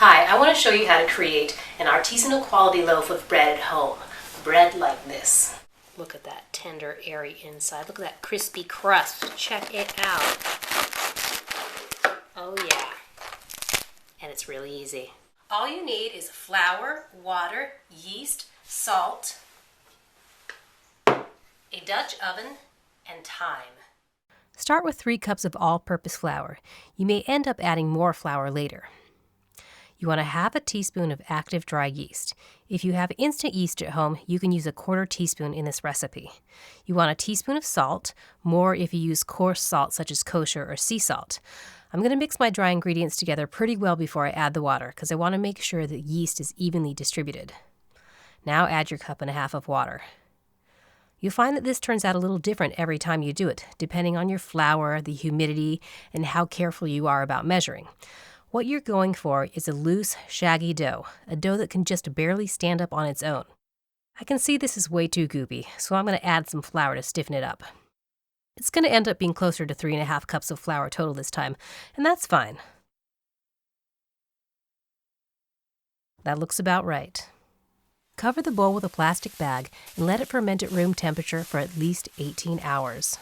Hi, I want to show you how to create an artisanal quality loaf of bread at home. Bread like this. Look at that tender, airy inside. Look at that crispy crust. Check it out. Oh yeah. And it's really easy. All you need is flour, water, yeast, salt, a Dutch oven, and thyme. Start with 3 cups of all-purpose flour. You may end up adding more flour later. You want to have a teaspoon of active dry yeast. If you have instant yeast at home, you can use a 1/4 teaspoon in this recipe. You want a teaspoon of salt, more if you use coarse salt such as kosher or sea salt. I'm going to mix my dry ingredients together pretty well before I add the water because I want to make sure that yeast is evenly distributed. Now add your 1.5 cups of water. You'll find that this turns out a little different every time you do it, depending on your flour, the humidity, and how careful you are about measuring. What you're going for is a loose, shaggy dough, a dough that can just barely stand up on its own. I can see this is way too goopy, so I'm going to add some flour to stiffen it up. It's going to end up being closer to 3.5 cups of flour total this time, and that's fine. That looks about right. Cover the bowl with a plastic bag and let it ferment at room temperature for at least 18 hours.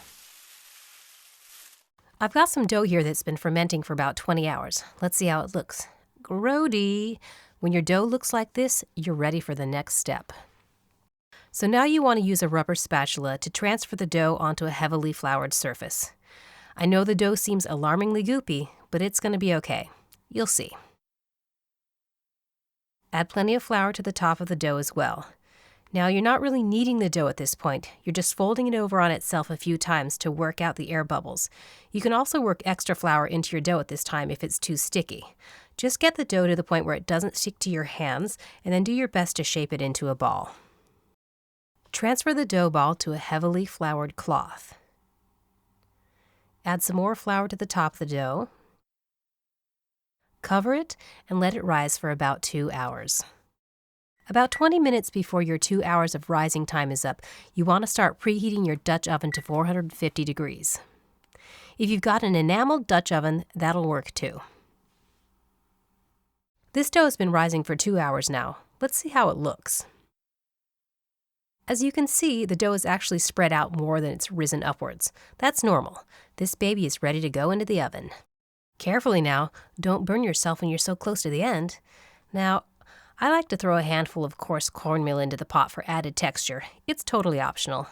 I've got some dough here that's been fermenting for about 20 hours. Let's see how it looks. Grody! When your dough looks like this, you're ready for the next step. So now you want to use a rubber spatula to transfer the dough onto a heavily floured surface. I know the dough seems alarmingly goopy, but it's going to be okay. You'll see. Add plenty of flour to the top of the dough as well. Now, you're not really kneading the dough at this point. You're just folding it over on itself a few times to work out the air bubbles. You can also work extra flour into your dough at this time if it's too sticky. Just get the dough to the point where it doesn't stick to your hands, and then do your best to shape it into a ball. Transfer the dough ball to a heavily floured cloth. Add some more flour to the top of the dough. Cover it and let it rise for about 2 hours. About 20 minutes before your 2 hours of rising time is up, you want to start preheating your Dutch oven to 450 degrees. If you've got an enameled Dutch oven, that'll work too. This dough has been rising for 2 hours now. Let's see how it looks. As you can see, the dough is actually spread out more than it's risen upwards. That's normal. This baby is ready to go into the oven. Carefully now, don't burn yourself when you're so close to the end. Now, I like to throw a handful of coarse cornmeal into the pot for added texture. It's totally optional.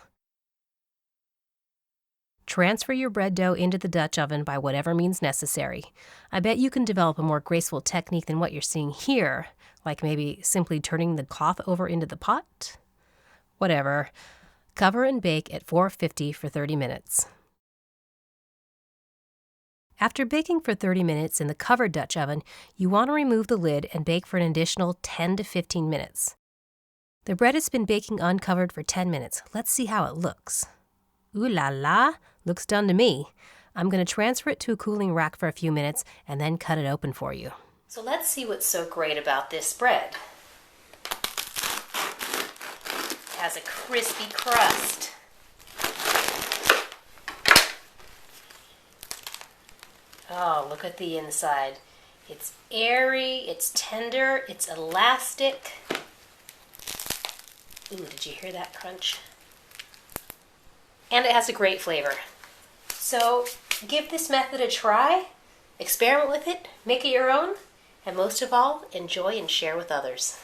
Transfer your bread dough into the Dutch oven by whatever means necessary. I bet you can develop a more graceful technique than what you're seeing here, like maybe simply turning the cloth over into the pot. Whatever. Cover and bake at 450 for 30 minutes. After baking for 30 minutes in the covered Dutch oven, you want to remove the lid and bake for an additional 10 to 15 minutes. The bread has been baking uncovered for 10 minutes. Let's see how it looks. Ooh la la, looks done to me. I'm going to transfer it to a cooling rack for a few minutes and then cut it open for you. So let's see what's so great about this bread. It has a crispy crust. Oh, look at the inside. It's airy, it's tender, it's elastic. Ooh, did you hear that crunch? And it has a great flavor. So give this method a try, experiment with it, make it your own, and most of all, enjoy and share with others.